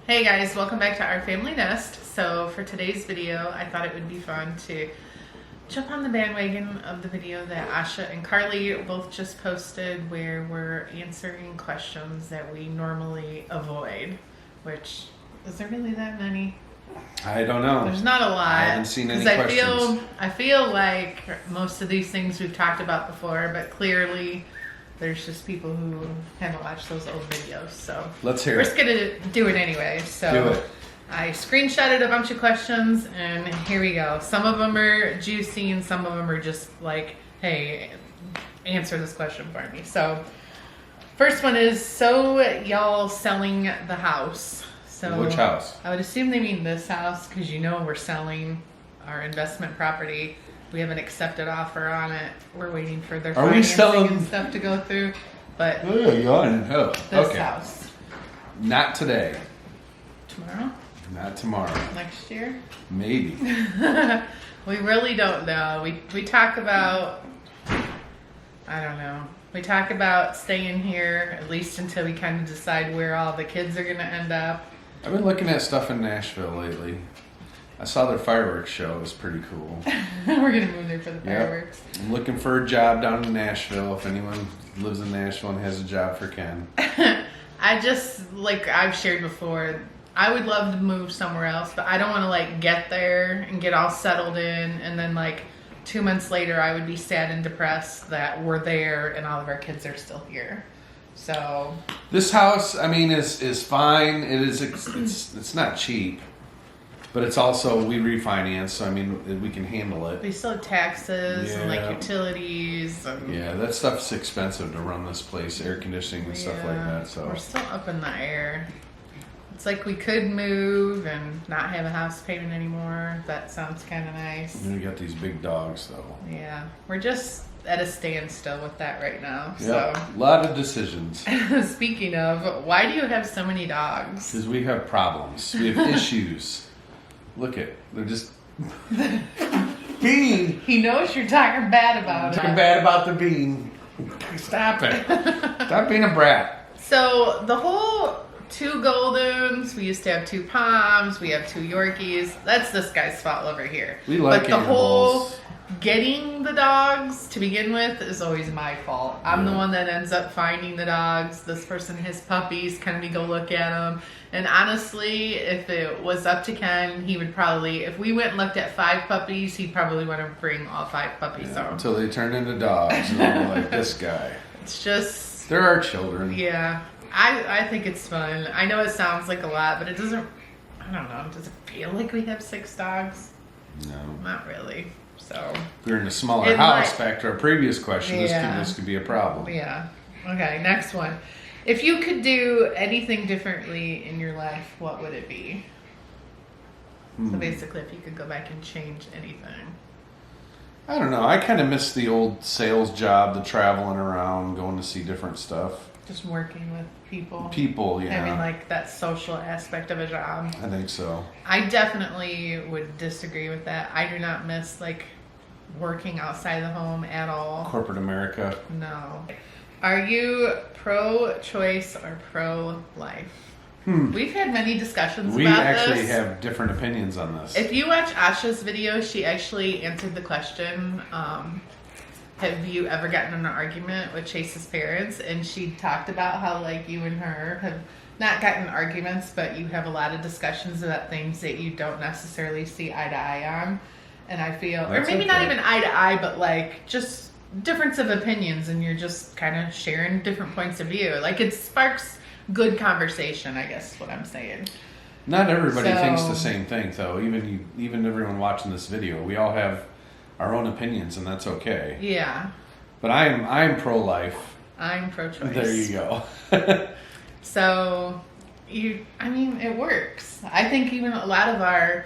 Hey guys, welcome back to Our Family Nest. So for today's video, I thought it would be fun to jump on the bandwagon of the video that Asha and Carly both just posted where we're answering questions that we normally avoid, which, is there really that many? I don't know. There's not a lot. I haven't seen any questions. I feel like most of these things we've talked about before, but clearly there's just people who haven't watched those old videos. So let's hear we're it. just gonna do it anyway. So do it. I screenshotted a bunch of questions and here we go. Some of them are juicy and some of them are just like, hey, answer this question for me. So first one is, so y'all selling the house? So which house? I would assume they mean this house because you know we're selling our investment property. We have an accepted offer on it. We're waiting for their financing and stuff to go through. But this house. Not today. Tomorrow? Not tomorrow. Next year? Maybe. We really don't know. We talk about, I don't know. We talk about staying here at least until we kind of decide where all the kids are going to end up. I've been looking at stuff in Nashville lately. I saw their fireworks show. It was pretty cool. We're going to move there for the fireworks. I'm looking for a job down in Nashville. If anyone lives in Nashville and has a job for Ken. I just, like I've shared before, I would love to move somewhere else, but I don't want to like get there and get all settled in and then like 2 months later I would be sad and depressed that we're there and all of our kids are still here. So this house, I mean, is fine. It's not cheap. But it's also, we refinance, so I mean, we can handle it. We still have taxes and like utilities. And yeah, that stuff's expensive to run this place, air conditioning and stuff like that. So we're still up in the air. It's like we could move and not have a house payment anymore. That sounds kind of nice. And we got these big dogs, though. Yeah, we're just at a standstill with that right now. Yep. So a lot of decisions. Speaking of, why do you have so many dogs? Because we have problems. We have issues. Look at, they're just Bean. He knows you're talking bad about it. Talking bad about the Bean. Stop it. Stop being a brat. So the whole 2 Goldens, we used to have 2 Poms, we have 2 Yorkies. That's this guy's fault over here. We like But the animals. whole getting the dogs to begin with is always my fault. I'm the one that ends up finding the dogs. This person has puppies. Can we go look at them? And honestly, if it was up to Ken, he would probably, if we went and looked at 5 puppies, he'd probably want to bring all 5 puppies home. Until they turn into dogs. And I'm like, this guy. It's just... They're our children. Yeah. I think it's fun. I know it sounds like a lot, but it doesn't, I don't know, does it feel like we have 6 dogs? No. Not really. So If we were in a smaller house, back to our previous question, this could be a problem. Yeah. Okay, next one. If you could do anything differently in your life, what would it be? So basically, if you could go back and change anything. I don't know. I kind of miss the old sales job, the traveling around, going to see different stuff. Just working with people. People, yeah. Having like that social aspect of a job. I think so. I definitely would disagree with that. I do not miss like working outside the home at all. Corporate America. No. Are you pro-choice or pro-life? We've had many discussions We about actually this. have different opinions on this. If you watch Asha's video, she actually answered the question, have you ever gotten in an argument with Chase's parents? And she talked about how like you and her have not gotten arguments, but you have a lot of discussions about things that you don't necessarily see eye to eye on. And I feel, or maybe not even eye to eye, but like just difference of opinions, and you're just kind of sharing different points of view. Like it sparks good conversation, I guess is what I'm saying. Not everybody thinks the same thing, though. Even everyone watching this video, we all have our own opinions, and that's okay. Yeah. But I'm pro-life. I'm pro-choice. There you go. So, I mean, it works. I think even a lot of our,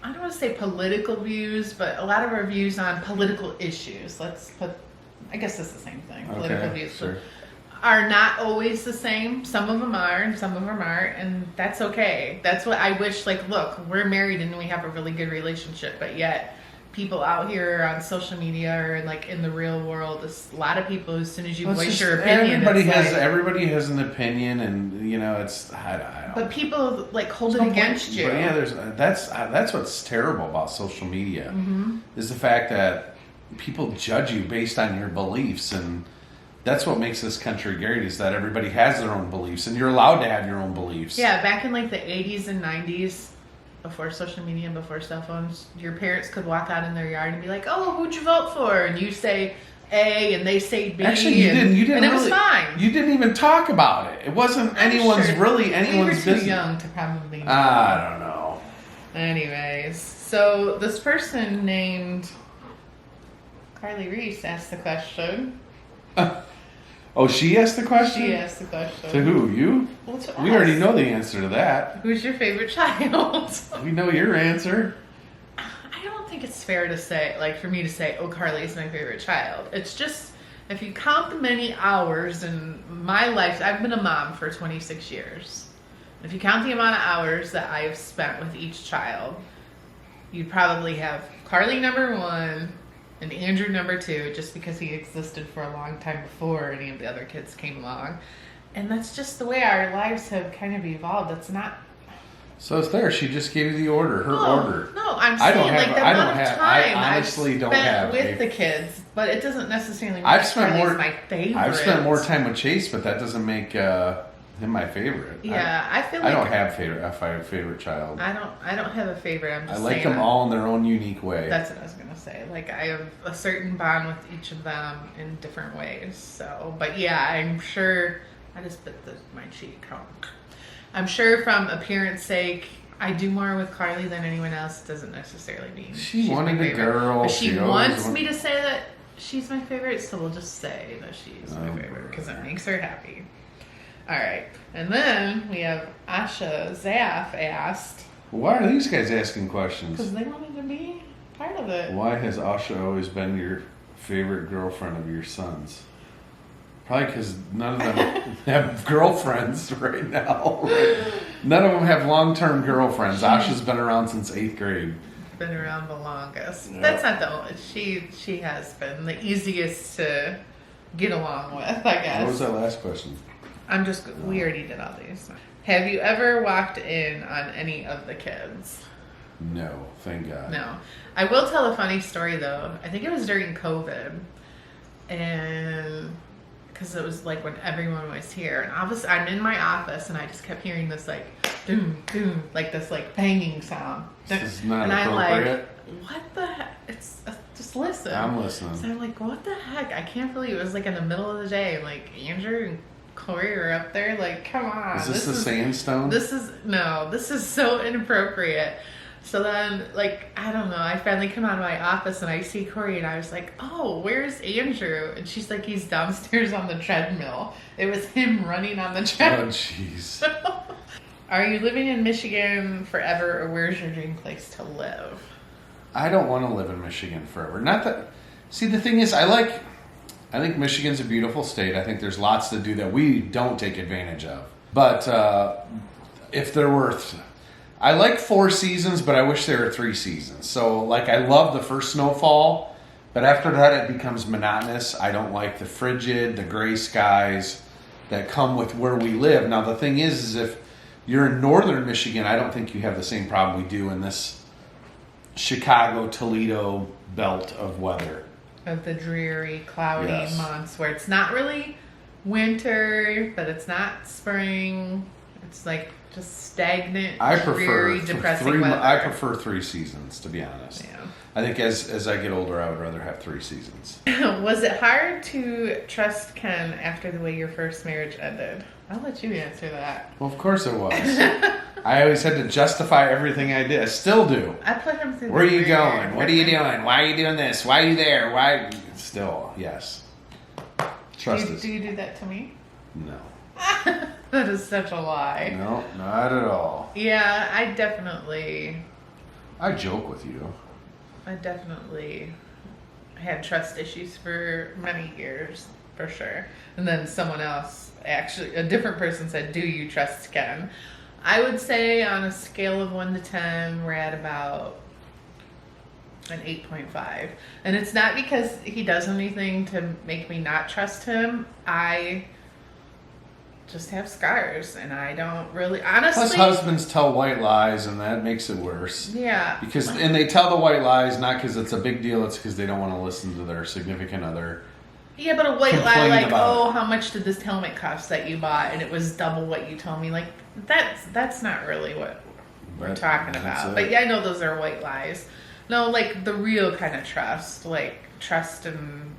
I don't want to say political views, but a lot of our views on political issues, I guess it's the same thing. Political views are not always the same. Some of them are, and some of them aren't, and that's okay. That's what I wish, like, look, we're married and we have a really good relationship, but yet people out here on social media or like in the real world, there's a lot of people, as soon as you voice your opinion, everybody has an opinion, and you know, it's I But people like hold There's it no point. against you. But yeah, that's what's terrible about social media is the fact that people judge you based on your beliefs, and that's what makes this country great is that everybody has their own beliefs, and you're allowed to have your own beliefs. Yeah, back in like the 80s and 90s, before social media and before cell phones, your parents could walk out in their yard and be like, "Oh, who'd you vote for?" And you say A, and they say B. Actually, you didn't. You didn't. And really, it was fine. You didn't even talk about it. It wasn't anyone's we were too business. young to probably know. I don't know. Anyways, so this person named Carly Reese asked the question. Oh, she asked the question? She asked the question. To who? You? Well, to We us. already know the answer to that. Who's your favorite child? We know your answer. I don't think it's fair to say, like, for me to say, oh, Carly's my favorite child. It's just, if you count the many hours in my life, I've been a mom for 26 years. If you count the amount of hours that I have spent with each child, you'd probably have Carly number one and Andrew number two, just because he existed for a long time before any of the other kids came along. And that's just the way our lives have kind of evolved. It's not... So it's there. She just gave you the order, her order. No, I'm I don't saying have- like the I don't amount of have- I time honestly I've don't spent have with a- the kids, but it doesn't necessarily make I've spent Carly's more. my favorite. I've spent more time with Chase, but that doesn't make him my favorite. Yeah, I feel I like don't have a favorite child. I don't have a favorite. I'm I just like saying them all in their own unique way. That's what I was gonna say. Like I have a certain bond with each of them in different ways. So, but yeah, I'm sure. I just bit my cheek. I'm sure from appearance sake, I do more with Carly than anyone else. Doesn't necessarily mean She she's wanted my a favorite. girl. But she always wants wa- me to say that she's my favorite, so we'll just say that she's my Oh, favorite because it makes her happy. All right, and then we have Asha Zaf asked Why are these guys asking questions? because they wanted to be part of it. Why has Asha always been your favorite girlfriend of your sons? Probably because none of them have girlfriends right now. Right? None of them have long-term girlfriends. Asha's been around since 8th grade. Been around the longest. Yeah. That's not the only. She has been the easiest to get along with, I guess. What was that last question? We already did all these. Have you ever walked in on any of the kids? No, thank God. No. I will tell a funny story though. I think it was during COVID, and because it was like when everyone was here, and obviously I'm in my office and I just kept hearing this like doom doom, like this like banging sound. This is not and I'm appropriate. like, what the heck? It's just listen. I'm listening. So I'm like, what the heck? I can't believe it was like in the middle of the day. Like Andrew and Corey are up there. Like, come on. Is this the sandstone? This is so inappropriate. So then, like, I don't know. I finally come out of my office and I see Corey and I was like, oh, where's Andrew? And she's like, he's downstairs on the treadmill. It was him running on the Oh, treadmill. jeez. Are you living in Michigan forever, or where's your dream place to live? I don't want to live in Michigan forever. Not that. See, the thing is, I think Michigan's a beautiful state. I think there's lots to do that we don't take advantage of. But if there were, I like 4 seasons, but I wish there were 3 seasons. So, like, I love the first snowfall, but after that, it becomes monotonous. I don't like the frigid, the gray skies that come with where we live. Now, the thing is if you're in northern Michigan, I don't think you have the same problem we do in this Chicago, Toledo belt of weather. Of the dreary, cloudy Yes. months where it's not really winter, but it's not spring. It's like just stagnant, I prefer dreary, depressing 3. weather. I prefer 3 seasons, to be honest. Yeah. I think as I get older, I would rather have 3 seasons. Was it hard to trust Ken after the way your first marriage ended? I'll let you answer that. Well, of course it was. I always had to justify everything I did. I still do. I put him through. Where are the you ringer. going? What are you doing? Why are you doing this? Why are you there? Why? Still, yes. Trust Do us. you do that to me? No. That is such a lie. No, not at all. Yeah, I definitely joke with you. had trust issues for many years, for sure. And then someone else, actually, a different person said, do you trust Ken? I would say on a scale of 1 to 10, we're at about an 8.5. And it's not because he does anything to make me not trust him. I just have scars, and I don't really, honestly. Plus, husbands tell white lies, and that makes it worse. Yeah. And they tell the white lies not because it's a big deal; it's because they don't want to listen to their significant other. Yeah, but a white lie, like, about how much did this helmet cost that you bought, and it was double what you told me. Like, that's not really what we're talking about. But yeah, I know those are white lies. No, like the real kind of trust, like trust in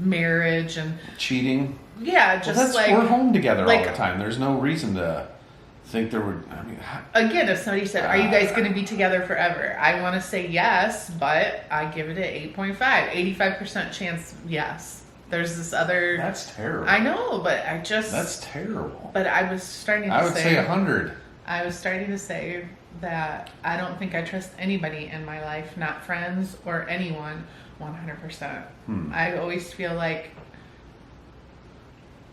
marriage and cheating. Yeah, just we're home together all the time. There's no reason to think there would. I mean, again, if somebody said, "Are you guys going to be together forever?" I want to say yes, but I give it an 8.5, 85% chance yes. There's this other. That's terrible. I know, but That's terrible. But I was starting to I would say 100. I was starting to say that I don't think I trust anybody in my life, not friends or anyone, 100%. I always feel like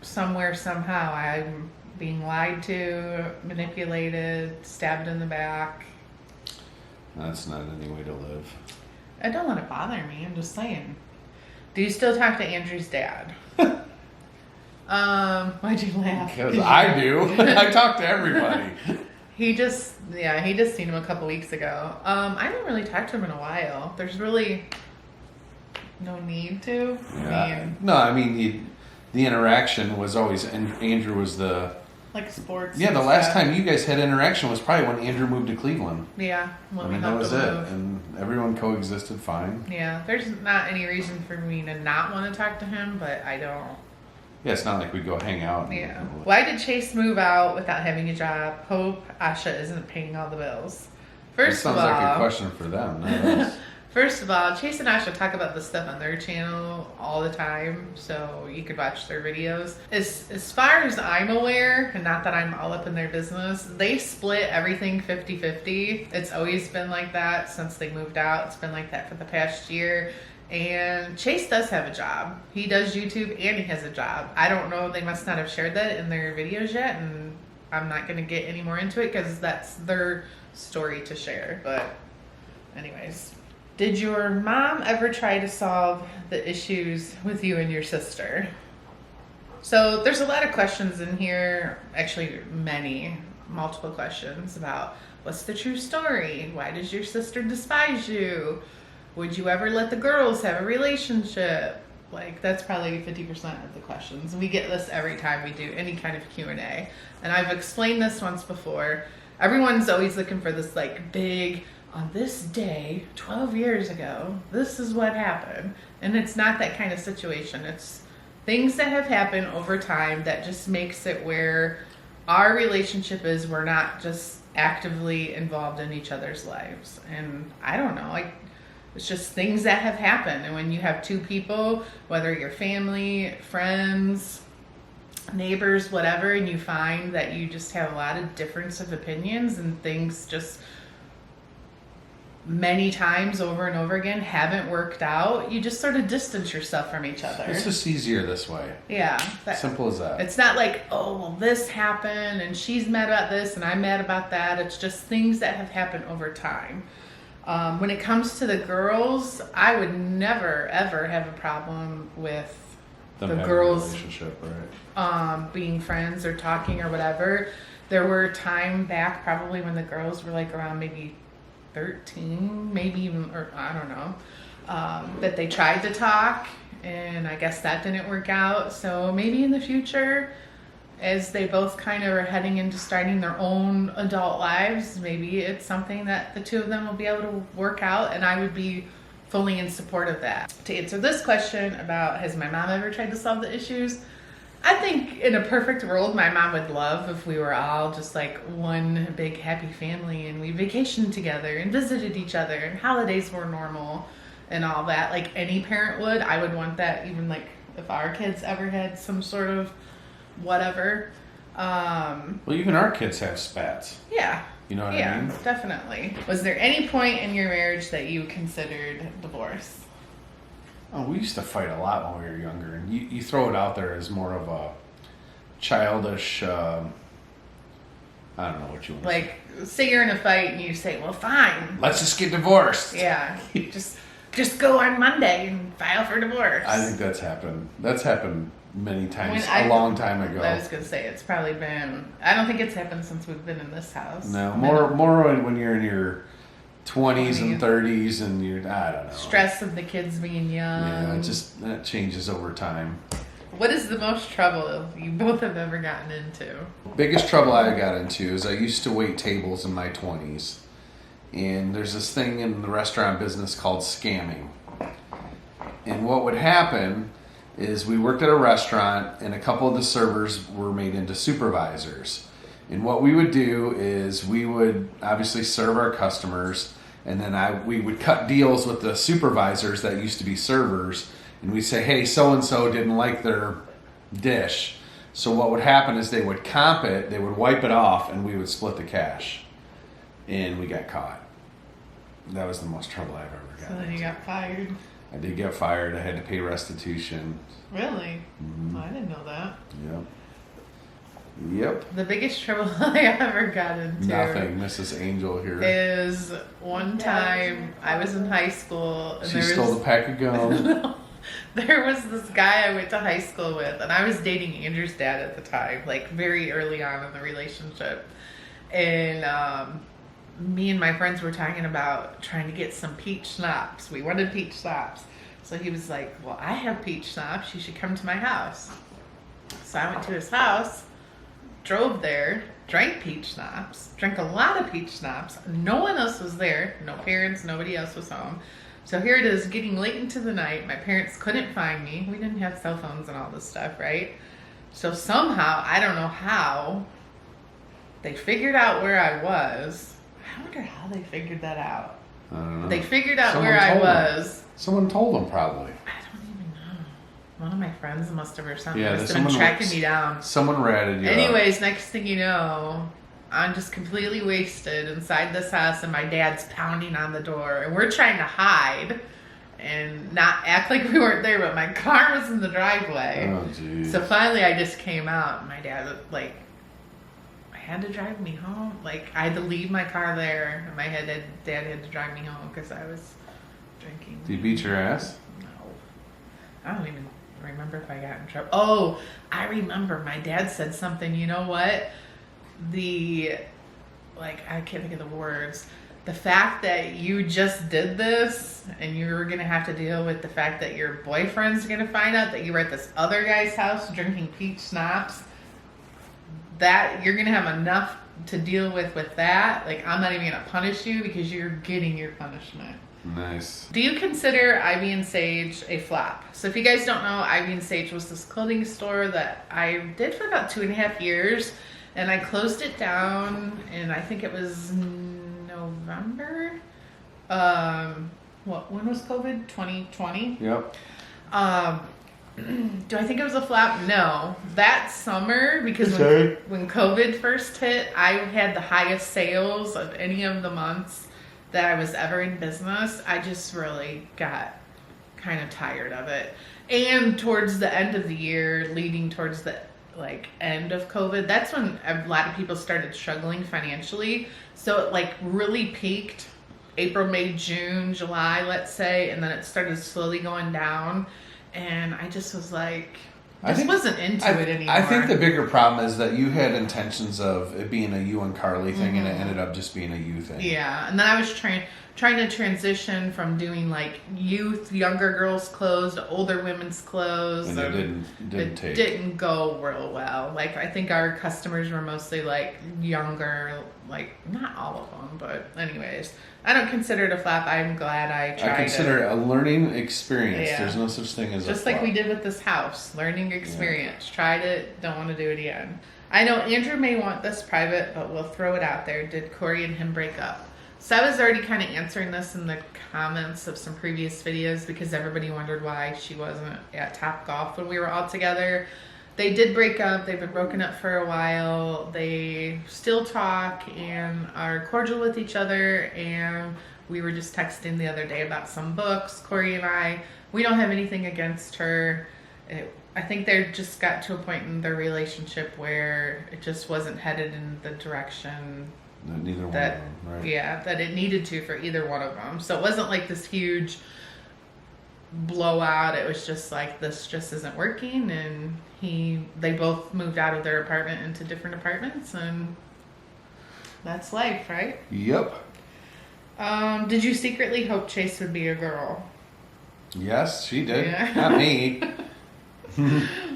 somewhere, somehow, I'm being lied to, manipulated, stabbed in the back. That's not any way to live. I don't let it bother me. I'm just saying. Do you still talk to Andrew's dad? Why'd you laugh? Because I do. I talk to everybody. He just seen him a couple weeks ago. I haven't really talked to him in a while. There's really no need to. Yeah. I mean, the interaction was always, and Andrew was the... Like sports. Yeah, the last time you guys had interaction was probably when Andrew moved to Cleveland. Yeah. That was it. And everyone coexisted fine. Yeah, there's not any reason for me to not want to talk to him, but I don't. Yeah, it's not like we go hang out. Yeah. Why did Chase move out without having a job? Hope Asha isn't paying all the bills. First of all, sounds like a question for them. Not us. First of all, Chase and Asha talk about this stuff on their channel all the time, so you could watch their videos. As far as I'm aware, and not that I'm all up in their business, they split everything 50-50. It's always been like that since they moved out. It's been like that for the past year. And Chase does have a job. He does YouTube and he has a job. I don't know, they must not have shared that in their videos yet, and I'm not going to get any more into it because that's their story to share. But anyways. Did your mom ever try to solve the issues with you and your sister? So there's a lot of questions in here, actually multiple questions about what's the true story? Why does your sister despise you? Would you ever let the girls have a relationship? Like, that's probably 50% of the questions. We get this every time we do any kind of Q&A. And I've explained this once before. Everyone's always looking for this like big... on this day, 12 years ago, this is what happened. And it's not that kind of situation. It's things that have happened over time that just makes it where our relationship is we're not just actively involved in each other's lives. And I don't know, like, it's just things that have happened. And when you have two people, whether you're family, friends, neighbors, whatever, and you find that you just have a lot of difference of opinions and things just... many times over and over again haven't worked out, you just sort of distance yourself from each other. It's just easier this way. Yeah. Simple as that. It's not like, oh, well, this happened and she's mad about this and I'm mad about that. It's just things that have happened over time. When it comes to the girls, I would never, ever have a problem with the girls a relationship, right? Being friends or talking or whatever. There were time back probably when the girls were like around maybe 13, maybe even, or I don't know, that they tried to talk, and I guess that didn't work out. So maybe in the future, as they both kind of are heading into starting their own adult lives, maybe it's something that the two of them will be able to work out, and I would be fully in support of that. To answer this question about has my mom ever tried to solve the issues, I think in a perfect world, my mom would love if we were all just like one big happy family and we vacationed together and visited each other and holidays were normal and all that. Like any parent would. I would want that even like if our kids ever had some sort of whatever. Well, even our kids have spats. Yeah. You know what I mean? Yeah, definitely. Was there any point in your marriage that you considered divorce? Oh, we used to fight a lot when we were younger, and you throw it out there as more of a childish, I don't know what you want to say. Like, say you're in a fight and you say, well, fine. Let's just get divorced. Yeah, just go on Monday and file for divorce. I think that's happened. That's happened many times a long time ago. I was going to say, it's probably been, I don't think it's happened since we've been in this house. No, more when you're in your 20s and 30s and you're, I don't know. Stress of the kids being young. Yeah, that changes over time. What is the most trouble you both have ever gotten into? Biggest trouble I got into is I used to wait tables in my 20s. And there's this thing in the restaurant business called scamming. And what would happen is we worked at a restaurant and a couple of the servers were made into supervisors. And what we would do is we would obviously serve our customers, and then we would cut deals with the supervisors that used to be servers, and we'd say, hey, so-and-so didn't like their dish. So what would happen is they would comp it, they would wipe it off, and we would split the cash. And we got caught. That was the most trouble I've ever gotten. So then you got fired. I did get fired. I had to pay restitution. Really? Mm-hmm. Oh, I didn't know that. Yep. The biggest trouble I ever got into. Nothing. Mrs. Angel here. Is one time I was in high school. And she stole the pack of gum. There was this guy I went to high school with, and I was dating Andrew's dad at the time, like very early on in the relationship. And me and my friends were talking about trying to get some peach schnapps. We wanted peach schnapps. So he was like, well, I have peach schnapps. You should come to my house. So I went to his house, drove there, drank peach schnapps, drank a lot of peach schnapps. No one else was there. No parents, nobody else was home. So here it is, getting late into the night. My parents couldn't find me. We didn't have cell phones and all this stuff, right? So somehow, I don't know how, they figured out where I was. I wonder how they figured that out. I don't know. They figured out Someone where I told was. them. Someone told them probably. I don't even know. One of my friends must have or something. Yeah, must have been tracking me down. Someone ratted you out. Anyways, next thing you know, I'm just completely wasted inside this house, and my dad's pounding on the door, and we're trying to hide and not act like we weren't there, but my car was in the driveway. Oh, jeez. So finally I just came out, and my dad, like, had to drive me home. Like, I had to leave my car there, and my dad had to drive me home because I was drinking. Did he beat your ass? No. I don't even remember if I got in trouble. Oh, I remember my dad said something, you know what? I can't think of the words. The fact that you just did this and you're going to have to deal with the fact that your boyfriend's going to find out that you were at this other guy's house drinking peach schnapps, that you're going to have enough to deal with that. Like, I'm not even going to punish you because you're getting your punishment. Nice. Do you consider Ivy and Sage a flop? So if you guys don't know, Ivy and Sage was this clothing store that I did for about 2.5 years, and I closed it down, and I think it was November. When was COVID? 2020? Yep. Do I think it was a flop? No. That summer, because when COVID first hit, I had the highest sales of any of the months that I was ever in business. I just really got kind of tired of it. And towards the end of the year, leading towards the end of COVID, that's when a lot of people started struggling financially. So it really peaked April, May, June, July, let's say, and then it started slowly going down. And I just was like, wasn't into it anymore. I think the bigger problem is that you had intentions of it being a you and Carly thing, and it ended up just being a you thing. Yeah, and then I was trying to transition from doing younger girls' clothes to older women's clothes. And it didn't go real well. I think our customers were mostly younger, not all of them, but anyways. I don't consider it a flop. I'm glad I tried it. I consider it a learning experience. Yeah. There's no such thing as just a flop. like we did with this house. Learning experience. Yeah. Tried it. Don't want to do it again. I know Andrew may want this private, but we'll throw it out there. Did Corey and him break up? So I was already kind of answering this in the comments of some previous videos because everybody wondered why she wasn't at Top Golf when we were all together. They did break up. They've been broken up for a while. They still talk and are cordial with each other. And we were just texting the other day about some books. Corey and I, we don't have anything against her. I think they just got to a point in their relationship where it just wasn't headed in the direction neither one of them, right? Yeah, that it needed to for either one of them. So it wasn't like this huge blowout. It was just like, this just isn't working, and they both moved out of their apartment into different apartments, and that's life, right? Yep. Did you secretly hope Chase would be a girl? Yes, she did. Yeah. Not me.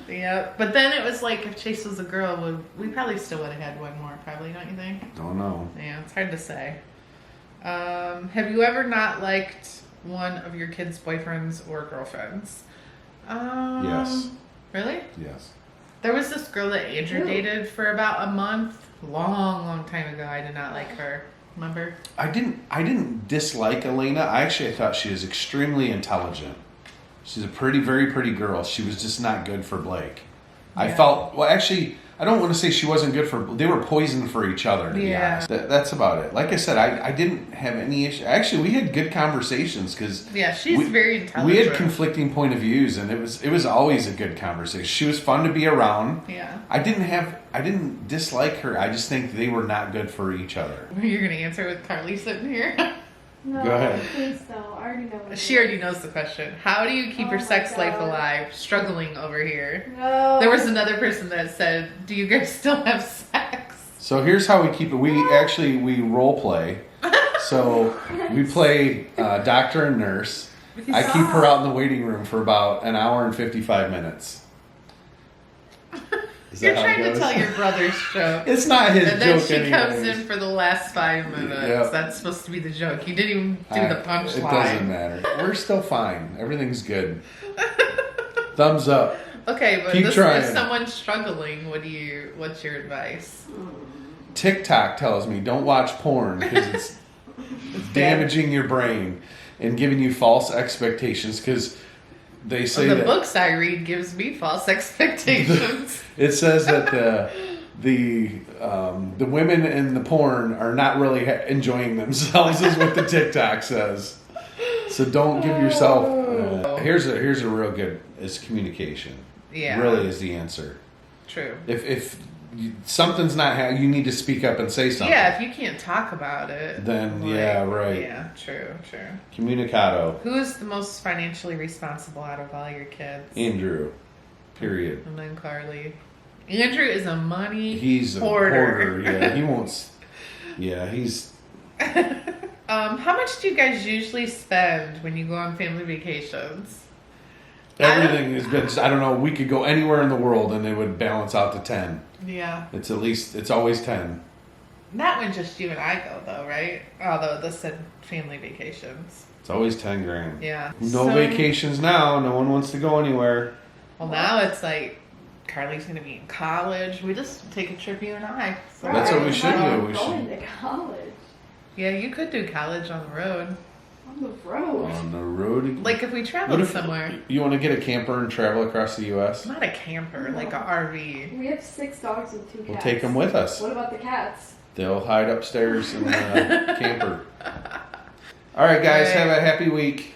Yeah, but then it was like, if Chase was a girl, we probably still would have had one more, probably, don't you think? Don't know. Yeah, it's hard to say. Have you ever not liked one of your kids' boyfriends or girlfriends? Yes. Really? Yes. There was this girl that Andrew dated for about a month. Long time ago. I did not like her. Remember? I didn't dislike Elena. I thought she was extremely intelligent. She's a very pretty girl. She was just not good for Blake. Yeah. I felt, well, actually, I don't want to say she wasn't good for, they were poisoned for each other, to be honest. That's about it. Like I said, I didn't have any issue. Actually, we had good conversations because she's very intelligent. We had conflicting point of views, and it was always a good conversation. She was fun to be around. Yeah. I didn't dislike her. I just think they were not good for each other. You're going to answer with Carly sitting here? No, Go ahead. please don't. I already know what She already knows the question. How do you keep your my sex life God. alive? Struggling over here. No. There was another person that said, do you guys still have sex? So here's how we keep it. We role play. So we play doctor and nurse. I keep her out in the waiting room for about an hour and 55 minutes. Is You're that how it trying to goes? tell your brother's joke. It's not his And then joke she comes anyways. in for the last 5 minutes. Yep. That's supposed to be the joke. You didn't even do the punchline. It doesn't matter. We're still fine. Everything's good. Thumbs up. Okay, but Keep trying. if someone's struggling, what's your advice? TikTok tells me don't watch porn because it's damaging your brain and giving you false expectations because they say the that books I read gives me false expectations. it says that the women in the porn are not really enjoying themselves is what the TikTok says. So don't give yourself. Here's a real good is communication. Yeah, really is the answer. True. If something's not you need to speak up and say something. Yeah, if you can't talk about it, Then yeah, right. Yeah, true. Communicado. Who is the most financially responsible out of all your kids? Andrew. Period. And then Carly. Andrew is a money He's a hoarder. Yeah, he won't. Yeah, he's. How much do you guys usually spend when you go on family vacations? Everything has been. I don't know. We could go anywhere in the world and it would balance out to 10. Yeah. It's always 10. Not when just you and I go, though, right? Although this said family vacations. It's always 10 grand. Yeah. No So- vacations now. No one wants to go anywhere. Well, now it's like Carly's going to be in college. We just take a trip, you and I. So That's what we should do. I'm We going should. to college. Yeah, you could do college on the road. On the road. On the road. Like if we What traveled if somewhere. you want to get a camper and travel across the U.S.? Not a camper, like a RV. We have 6 dogs and 2 cats. We'll take them with us. What about the cats? They'll hide upstairs in the camper. All right, guys. All right. Have a happy week.